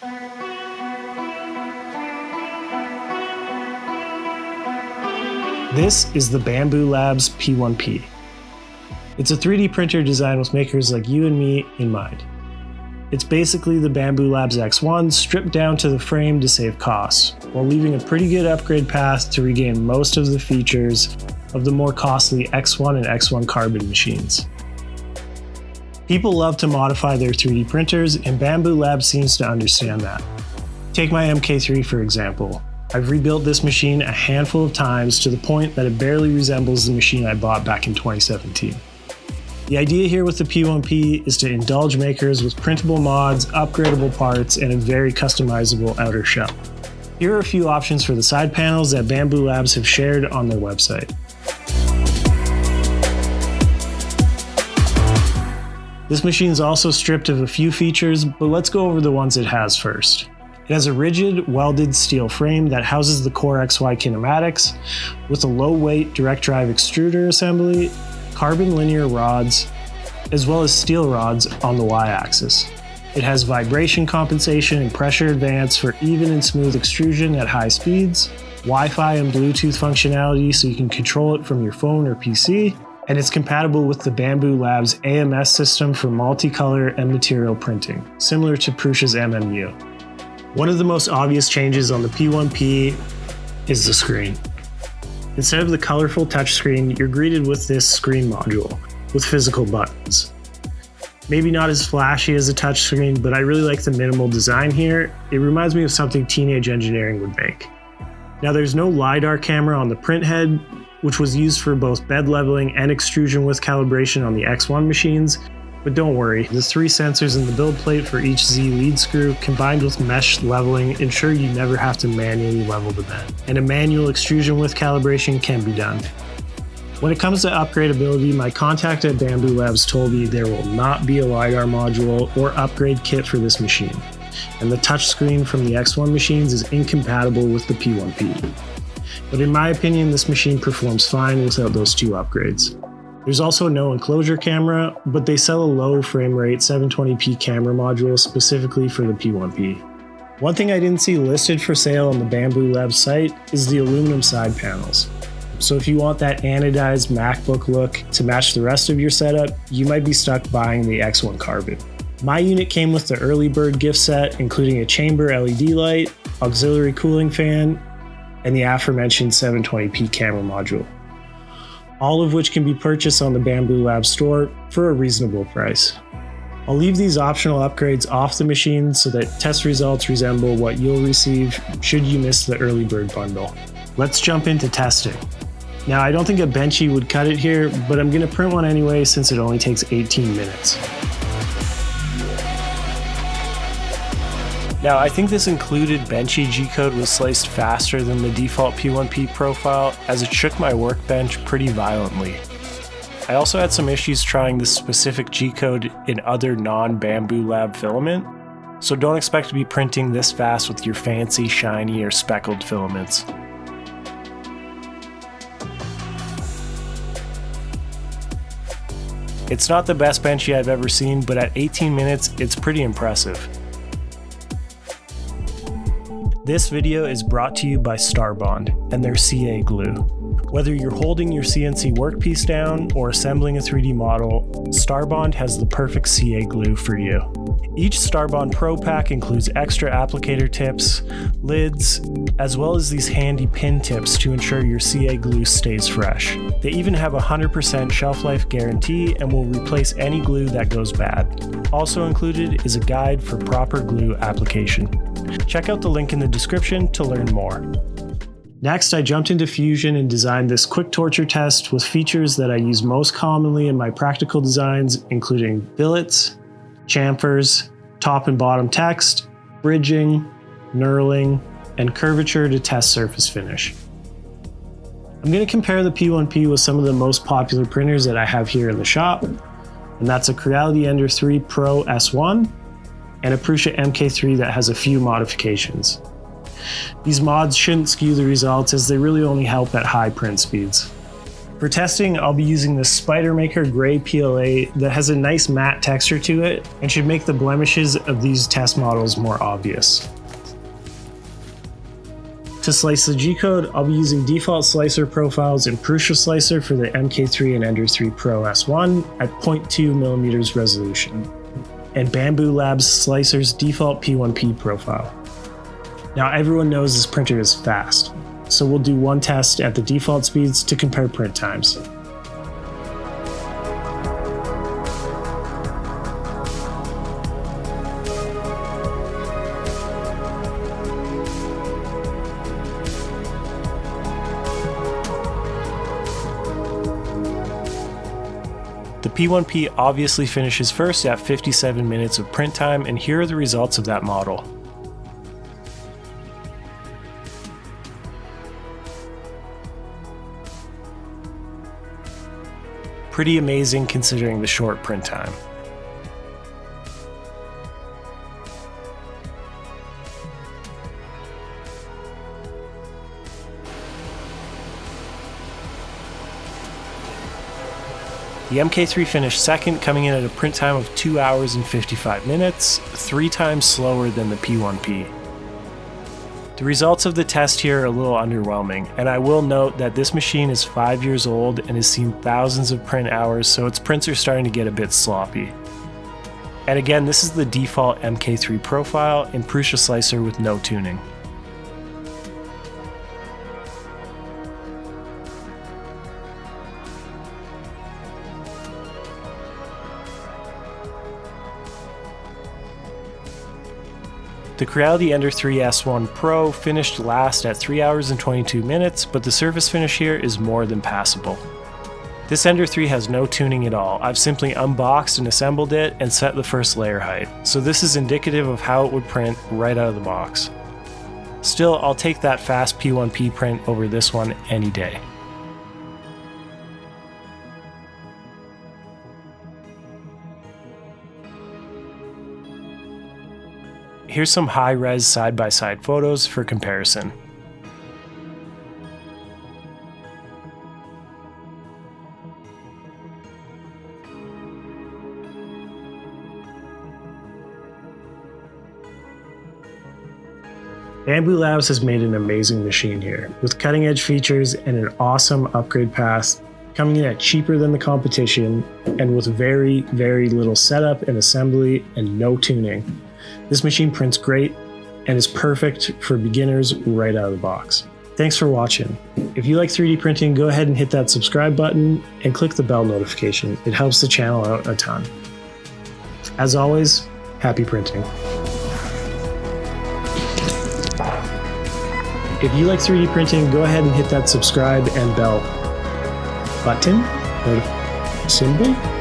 This is the BambuLabs P1P. It's a 3D printer designed with makers like you and me in mind. It's basically the BambuLabs X1 stripped down to the frame to save costs, while leaving a pretty good upgrade path to regain most of the features of the more costly X1 and X1 Carbon machines. People love to modify their 3D printers, and BambuLabs seems to understand that. Take my MK3 for example. I've rebuilt this machine a handful of times to the point that it barely resembles the machine I bought back in 2017. The idea here with the P1P is to indulge makers with printable mods, upgradable parts, and a very customizable outer shell. Here are a few options for the side panels that BambuLabs have shared on their website. This machine is also stripped of a few features, but let's go over the ones it has first. It has a rigid, welded steel frame that houses the Core XY kinematics with a low-weight direct drive extruder assembly, carbon linear rods, as well as steel rods on the Y-axis. It has vibration compensation and pressure advance for even and smooth extrusion at high speeds, Wi-Fi and Bluetooth functionality so you can control it from your phone or PC, and it's compatible with the BambuLabs AMS system for multicolor and material printing, similar to Prusa's MMU. One of the most obvious changes on the P1P is the screen. Instead of the colorful touchscreen, you're greeted with this screen module with physical buttons. Maybe not as flashy as a touchscreen, but I really like the minimal design here. It reminds me of something teenage engineering would make. Now there's no LiDAR camera on the print head, which was used for both bed leveling and extrusion width calibration on the X1 machines. But don't worry, the 3 sensors in the build plate for each Z lead screw combined with mesh leveling ensure you never have to manually level the bed, and a manual extrusion width calibration can be done. When it comes to upgradability, my contact at BambuLabs told me there will not be a LiDAR module or upgrade kit for this machine, and the touchscreen from the X1 machines is incompatible with the P1P. But in my opinion, this machine performs fine without those 2 upgrades. There's also no enclosure camera, but they sell a low frame rate 720p camera module specifically for the P1P. One thing I didn't see listed for sale on the BambuLabs site is the aluminum side panels. So if you want that anodized MacBook look to match the rest of your setup, you might be stuck buying the X1 Carbon. My unit came with the early bird gift set, including a chamber LED light, auxiliary cooling fan, and the aforementioned 720p camera module, all of which can be purchased on the BambuLabs store for a reasonable price. I'll leave these optional upgrades off the machine so that test results resemble what you'll receive should you miss the early bird bundle. Let's jump into testing. Now I don't think a Benchy would cut it here, but I'm going to print one anyway since it only takes 18 minutes. Now, I think this included Benchy G-code was sliced faster than the default P1P profile, as it shook my workbench pretty violently. I also had some issues trying this specific G-code in other non-BambuLab filament, so don't expect to be printing this fast with your fancy, shiny, or speckled filaments. It's not the best Benchy I've ever seen, but at 18 minutes, it's pretty impressive. This video is brought to you by Starbond and their CA glue. Whether you're holding your CNC workpiece down or assembling a 3D model, Starbond has the perfect CA glue for you. Each Starbond Pro Pack includes extra applicator tips, lids, as well as these handy pin tips to ensure your CA glue stays fresh. They even have a 100% shelf life guarantee and will replace any glue that goes bad. Also included is a guide for proper glue application. Check out the link in the description to learn more. Next, I jumped into Fusion and designed this quick torture test with features that I use most commonly in my practical designs, including billets, chamfers, top and bottom text, bridging, knurling, and curvature to test surface finish. I'm going to compare the P1P with some of the most popular printers that I have here in the shop, and that's a Creality Ender 3 Pro S1 and a Prusa MK3 that has a few modifications. These mods shouldn't skew the results as they really only help at high print speeds. For testing, I'll be using the Spidermaker Gray PLA that has a nice matte texture to it and should make the blemishes of these test models more obvious. To slice the G-code, I'll be using default slicer profiles in Prusa Slicer for the MK3 and Ender 3 Pro S1 at 0.2mm resolution, and BambuLabs Slicer's default P1P profile. Now everyone knows this printer is fast, so we'll do one test at the default speeds to compare print times. The P1P obviously finishes first at 57 minutes of print time, and here are the results of that model. Pretty amazing considering the short print time. The MK3 finished second, coming in at a print time of 2 hours and 55 minutes, 3 times slower than the P1P. The results of the test here are a little underwhelming, and I will note that this machine is 5 years old and has seen thousands of print hours, so its prints are starting to get a bit sloppy. And again, this is the default MK3 profile in Prusa Slicer with no tuning. The Creality Ender 3 S1 Pro finished last at 3 hours and 22 minutes, but the surface finish here is more than passable. This Ender 3 has no tuning at all. I've simply unboxed and assembled it and set the first layer height, so this is indicative of how it would print right out of the box. Still, I'll take that fast P1P print over this one any day. Here's some high-res side-by-side photos for comparison. BambuLabs has made an amazing machine here, with cutting-edge features and an awesome upgrade path, coming in at cheaper than the competition, and with very, very little setup and assembly and no tuning. This machine prints great and is perfect for beginners right out of the box. Thanks for watching. If you like 3D printing, go ahead and hit that subscribe button and click the bell notification. It helps the channel out a ton. As always, happy printing. If you like 3D printing, go ahead and hit that subscribe and bell button or symbol.